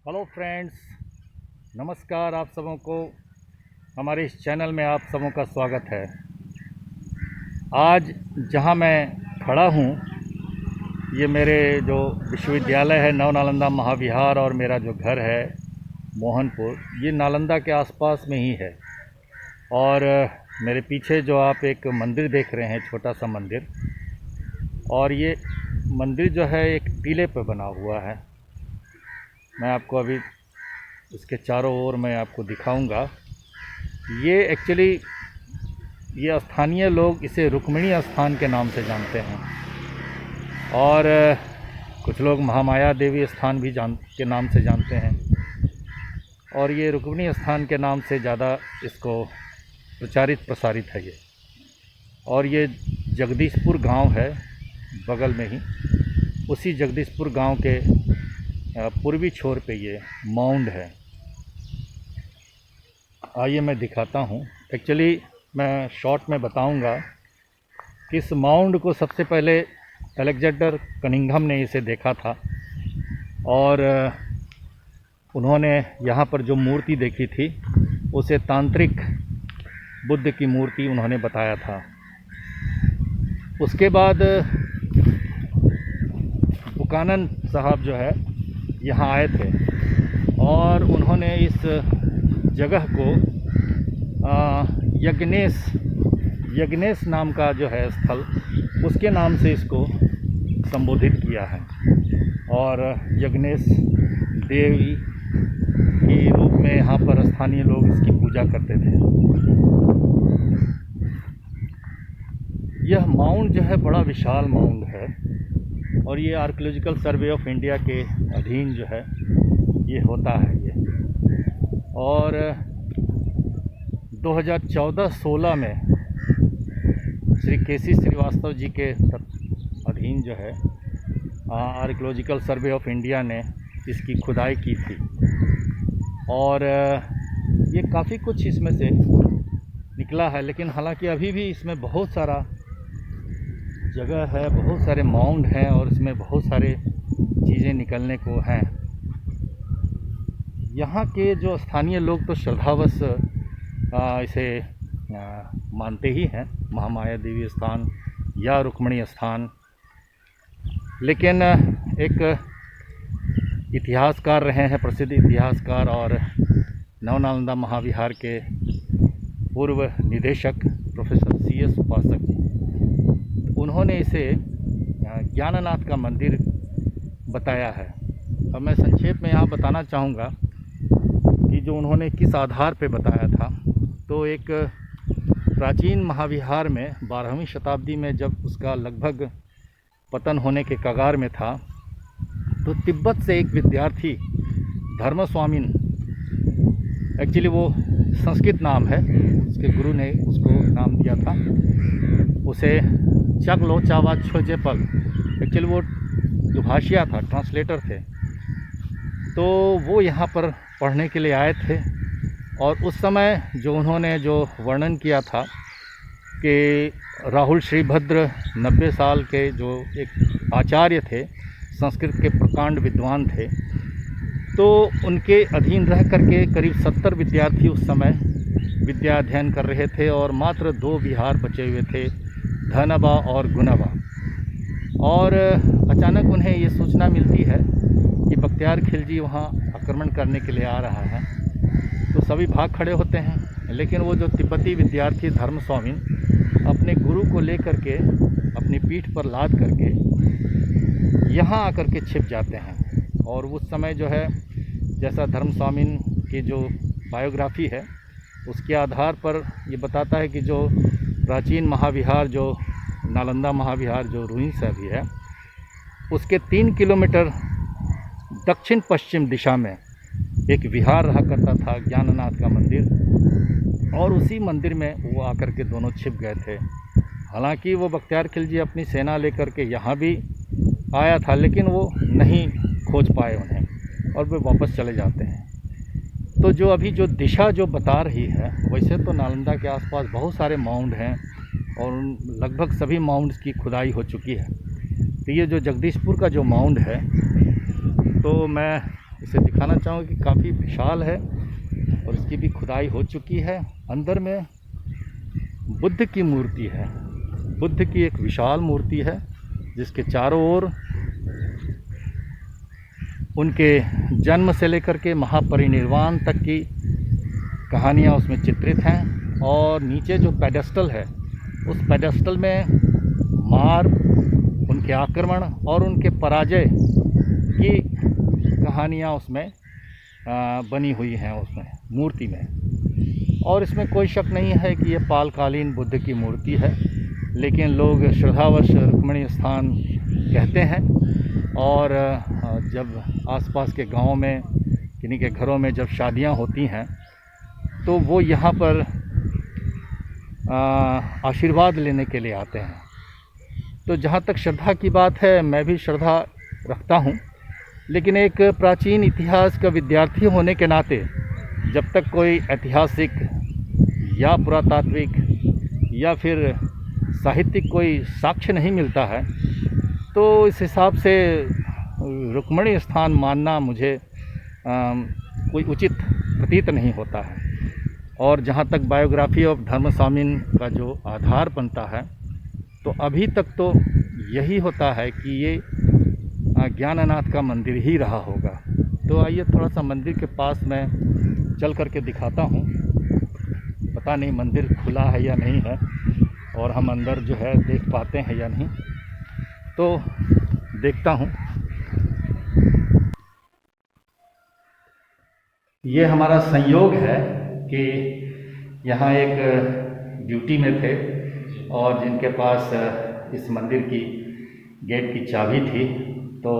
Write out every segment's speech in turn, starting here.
Hello friends, नमस्कार। आप सबों को हमारे इस चैनल में आप सबों का स्वागत है। आज जहां मैं खड़ा हूं, ये मेरे जो विश्वविद्यालय है नव नालंदा महाविहार और मेरा जो घर है मोहनपुर, ये नालंदा के आसपास में ही है। और मेरे पीछे जो आप एक मंदिर देख रहे हैं, छोटा सा मंदिर, और ये मंदिर जो है एक टीले पर बना हुआ है। मैं आपको अभी इसके चारों ओर मैं आपको दिखाऊंगा। ये एक्चुअली ये स्थानीय लोग इसे रुक्मिणी स्थान के नाम से जानते हैं, और कुछ लोग महामाया देवी स्थान भी के नाम से जानते हैं। और ये रुक्मिणी स्थान के नाम से ज़्यादा इसको प्रसारित है ये। और ये जगदीशपुर गांव है बगल में ही। उसी जगदीशपुर गांव के पूर्वी छोर पे ये माउंड है। आइए मैं दिखाता हूँ। एक्चुअली मैं शॉर्ट में बताऊंगा कि इस माउंड को सबसे पहले अलेक्जेंडर कनिंघम ने इसे देखा था, और उन्होंने यहाँ पर जो मूर्ति देखी थी उसे तांत्रिक बुद्ध की मूर्ति उन्होंने बताया था। उसके बाद बुकानन साहब जो है यहाँ आए थे, और उन्होंने इस जगह को यज्ञनेश नाम का जो है स्थल, उसके नाम से इसको संबोधित किया है। और यज्ञनेश देवी के रूप में यहाँ पर स्थानीय लोग इसकी पूजा करते थे। यह माउंड जो है बड़ा विशाल माउंड है, और ये आर्कियोलॉजिकल सर्वे ऑफ इंडिया के अधीन जो है ये होता है ये। और 2014-16 में श्री केसी श्रीवास्तव जी के अधीन जो है आर्कियोलॉजिकल सर्वे ऑफ इंडिया ने इसकी खुदाई की थी। और ये काफ़ी कुछ इसमें से निकला है, लेकिन हालांकि अभी भी इसमें बहुत सारा जगह है, बहुत सारे माउंड हैं, और इसमें बहुत सारे चीज़ें निकलने को हैं। यहाँ के जो स्थानीय लोग तो श्रद्धावश इसे मानते ही हैं, महामाया देवी स्थान या रुक्मिणी स्थान। लेकिन एक इतिहासकार रहे हैं, प्रसिद्ध इतिहासकार और नव नालंदा महाविहार के पूर्व निदेशक प्रोफेसर CS उपासक जी, उन्होंने इसे ज्ञाननाथ का मंदिर बताया है। अब मैं संक्षेप में यहाँ बताना चाहूँगा कि जो उन्होंने किस आधार पे बताया था। तो एक प्राचीन महाविहार में 12वीं शताब्दी में जब उसका लगभग पतन होने के कगार में था, तो तिब्बत से एक विद्यार्थी धर्मस्वामिन, एक्चुअली वो संस्कृत नाम है, उसके गुरु ने उसको नाम दिया था, उसे चगलोचावा छोजेपल, एक्चुअली वो दुभाषिया था, ट्रांसलेटर थे। तो वो यहाँ पर पढ़ने के लिए आए थे, और उस समय जो उन्होंने जो वर्णन किया था कि राहुल श्रीभद्र 90 साल के जो एक आचार्य थे, संस्कृत के प्रकांड विद्वान थे, तो उनके अधीन रह करके करीब 70 विद्यार्थी उस समय विद्या अध्ययन कर रहे थे, और मात्र 2 विहार बचे हुए थे, धनबा और गुनबा। और अचानक उन्हें ये सूचना मिलती है कि बख्तियार खिलजी वहाँ आक्रमण करने के लिए आ रहा है। तो सभी भाग खड़े होते हैं, लेकिन वो जो तिब्बती विद्यार्थी धर्मस्वामी अपने गुरु को लेकर के अपनी पीठ पर लाद करके यहाँ आकर के छिप जाते हैं। और उस समय जो है, जैसा धर्मस्वामी की जो बायोग्राफी है उसके आधार पर ये बताता है कि जो प्राचीन महाविहार, जो नालंदा महाविहार जो रुइंस अभी है, उसके 3 किलोमीटर दक्षिण पश्चिम दिशा में एक विहार रहा करता था, ज्ञाननाथ का मंदिर, और उसी मंदिर में वो आकर के दोनों छिप गए थे। हालांकि वो बख्तियार खिलजी अपनी सेना लेकर के यहाँ भी आया था, लेकिन वो नहीं खोज पाए उन्हें, और वे वापस चले जाते हैं। तो जो अभी जो दिशा जो बता रही है, वैसे तो नालंदा के आसपास बहुत सारे माउंड हैं, और लगभग सभी माउंड्स की खुदाई हो चुकी है। तो ये जो जगदीशपुर का जो माउंड है, तो मैं इसे दिखाना चाहूँगा कि काफ़ी विशाल है और इसकी भी खुदाई हो चुकी है। अंदर में बुद्ध की मूर्ति है, बुद्ध की एक विशाल मूर्ति है जिसके चारों ओर उनके जन्म से लेकर के महापरिनिर्वाण तक की कहानियाँ उसमें चित्रित हैं। और नीचे जो पेडेस्टल है, उस पेडेस्टल में मार, उनके आक्रमण और उनके पराजय की कहानियाँ उसमें बनी हुई हैं उसमें मूर्ति में। और इसमें कोई शक नहीं है कि ये पालकालीन बुद्ध की मूर्ति है, लेकिन लोग श्रद्धावश रुक्मिणी स्थान कहते हैं। और जब आसपास के गांव में किन्हीं के घरों में जब शादियां होती हैं तो वो यहाँ पर आशीर्वाद लेने के लिए आते हैं। तो जहाँ तक श्रद्धा की बात है, मैं भी श्रद्धा रखता हूँ, लेकिन एक प्राचीन इतिहास का विद्यार्थी होने के नाते जब तक कोई ऐतिहासिक या पुरातात्विक या फिर साहित्यिक कोई साक्ष्य नहीं मिलता है, तो इस हिसाब से रुक्मिणी स्थान मानना मुझे कोई उचित प्रतीत नहीं होता है। और जहाँ तक बायोग्राफी ऑफ धर्मस्वामिन का जो आधार बनता है, तो अभी तक तो यही होता है कि ये ज्ञाननाथ का मंदिर ही रहा होगा। तो आइए थोड़ा सा मंदिर के पास मैं चल करके दिखाता हूँ। पता नहीं मंदिर खुला है या नहीं है और हम अंदर जो है देख पाते हैं या नहीं, तो देखता हूँ। ये हमारा संयोग है कि यहाँ एक ड्यूटी में थे और जिनके पास इस मंदिर की गेट की चाबी थी, तो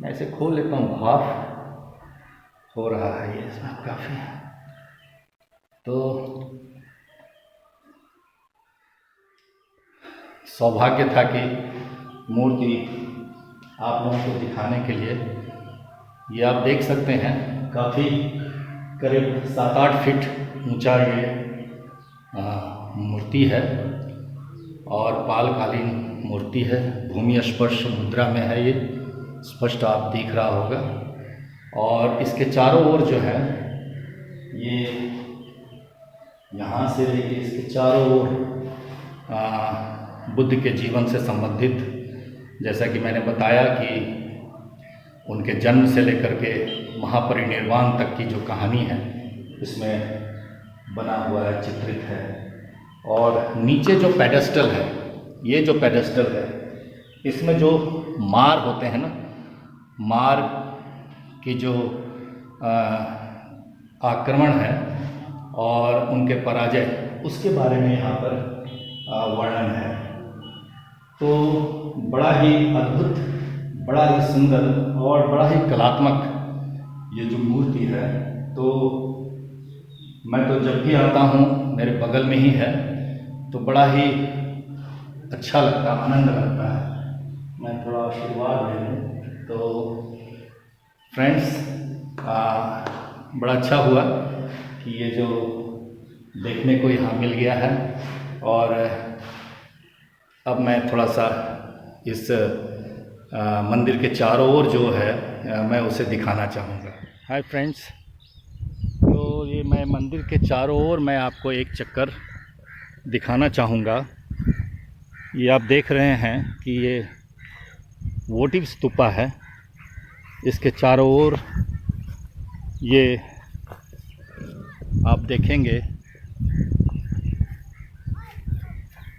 मैं इसे खोल लेता हूँ। भाफ हो रहा है ये इसमें काफ़ी, तो सौभाग्य था कि मूर्ति आप लोगों को दिखाने के लिए, ये आप देख सकते हैं काफ़ी करीब 7-8 फीट ऊंचा ये मूर्ति है और पालकालीन मूर्ति है। भूमि स्पर्श मुद्रा में है, ये स्पष्ट आप दिख रहा होगा। और इसके चारों ओर जो है ये यहाँ से लेके इसके चारों ओर बुद्ध के जीवन से संबंधित, जैसा कि मैंने बताया कि उनके जन्म से लेकर के महापरिनिर्वाण तक की जो कहानी है इसमें बना हुआ है, चित्रित है। और नीचे जो पेडेस्टल है, ये जो पेडेस्टल है, इसमें जो मार होते हैं ना, मार की जो आक्रमण है और उनके पराजय, उसके बारे में यहाँ पर वर्णन है। तो बड़ा ही अद्भुत, बड़ा ही सुंदर और बड़ा ही कलात्मक ये जो मूर्ति है। तो मैं तो जब भी आता हूँ, मेरे बगल में ही है, तो बड़ा ही अच्छा लगता, आनंद लगता है। मैं थोड़ा आशीर्वाद ले लूँ। तो फ्रेंड्स, बड़ा अच्छा हुआ कि ये जो देखने को यहाँ मिल गया है। और अब मैं थोड़ा सा इस मंदिर के चारों ओर जो है मैं उसे दिखाना चाहूँगा। हाय फ्रेंड्स, तो ये मैं मंदिर के चारों ओर मैं आपको एक चक्कर दिखाना चाहूँगा। ये आप देख रहे हैं कि ये वोटिव स्तूपा है। इसके चारों ओर ये आप देखेंगे,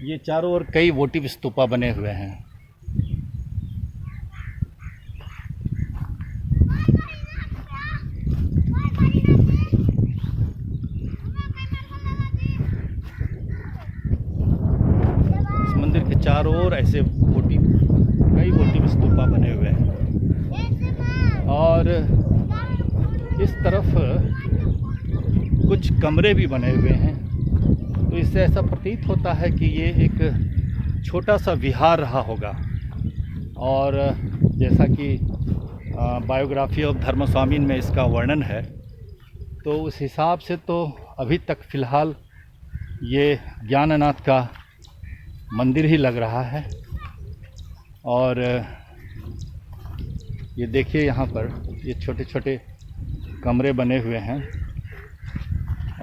ये चारों ओर कई वोटिव स्तूपा बने हुए हैं। इस मंदिर के चारों ओर ऐसे कई वोटिव स्तूपा बने हुए हैं। और इस तरफ कुछ कमरे भी बने हुए हैं। तो इससे ऐसा प्रतीत होता है कि ये एक छोटा सा विहार रहा होगा। और जैसा कि बायोग्राफी ऑफ धर्मस्वामिन में इसका वर्णन है, तो उस हिसाब से तो अभी तक फ़िलहाल ये ज्ञाननाथ का मंदिर ही लग रहा है। और ये देखिए यहाँ पर ये छोटे छोटे कमरे बने हुए हैं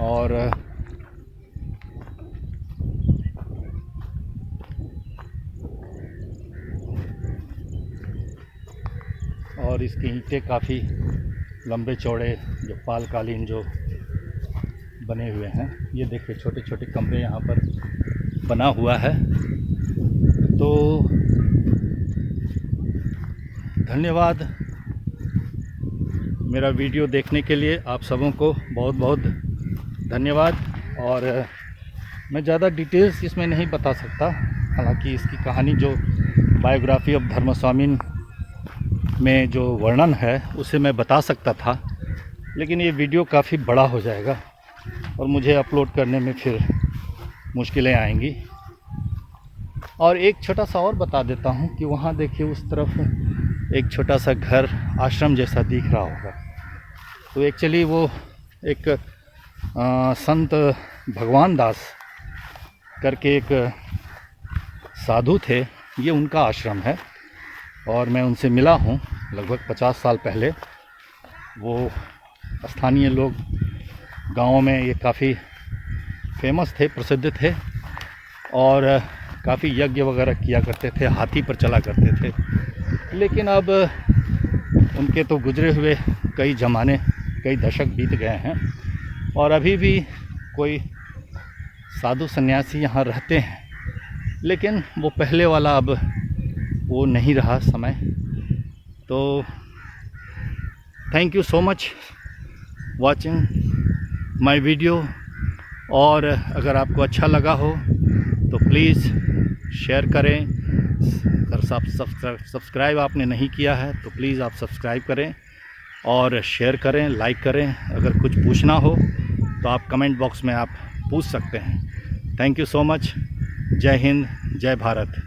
और इसकी ईंटें काफ़ी लंबे चौड़े जो पालकालीन जो बने हुए हैं। ये देखिए छोटे छोटे कमरे यहाँ पर बना हुआ है। तो धन्यवाद मेरा वीडियो देखने के लिए, आप सबों को बहुत बहुत धन्यवाद। और मैं ज़्यादा डिटेल्स इसमें नहीं बता सकता, हालांकि इसकी कहानी जो बायोग्राफी ऑफ धर्मस्वामी में जो वर्णन है उसे मैं बता सकता था, लेकिन ये वीडियो काफ़ी बड़ा हो जाएगा और मुझे अपलोड करने में फिर मुश्किलें आएंगी। और एक छोटा सा और बता देता हूँ कि वहाँ देखिए उस तरफ एक छोटा सा घर आश्रम जैसा दिख रहा होगा। तो एक्चुअली वो एक संत भगवान दास करके एक साधु थे, ये उनका आश्रम है और मैं उनसे मिला हूँ लगभग 50 साल पहले। वो स्थानीय लोग गाँव में ये काफ़ी फेमस थे, प्रसिद्ध थे और काफ़ी यज्ञ वगैरह किया करते थे, हाथी पर चला करते थे। लेकिन अब उनके तो गुजरे हुए कई ज़माने, कई दशक बीत गए हैं और अभी भी कोई साधु सन्यासी यहाँ रहते हैं, लेकिन वो पहले वाला अब वो नहीं रहा समय। तो thank you so much watching my video. और अगर आपको अच्छा लगा हो तो प्लीज़ शेयर करें। अगर सब्सक्राइब आपने नहीं किया है तो प्लीज़ आप सब्सक्राइब करें और शेयर करें, लाइक करें। अगर कुछ पूछना हो तो आप कमेंट बॉक्स में आप पूछ सकते हैं। Thank you so much. जय हिंद, जय भारत।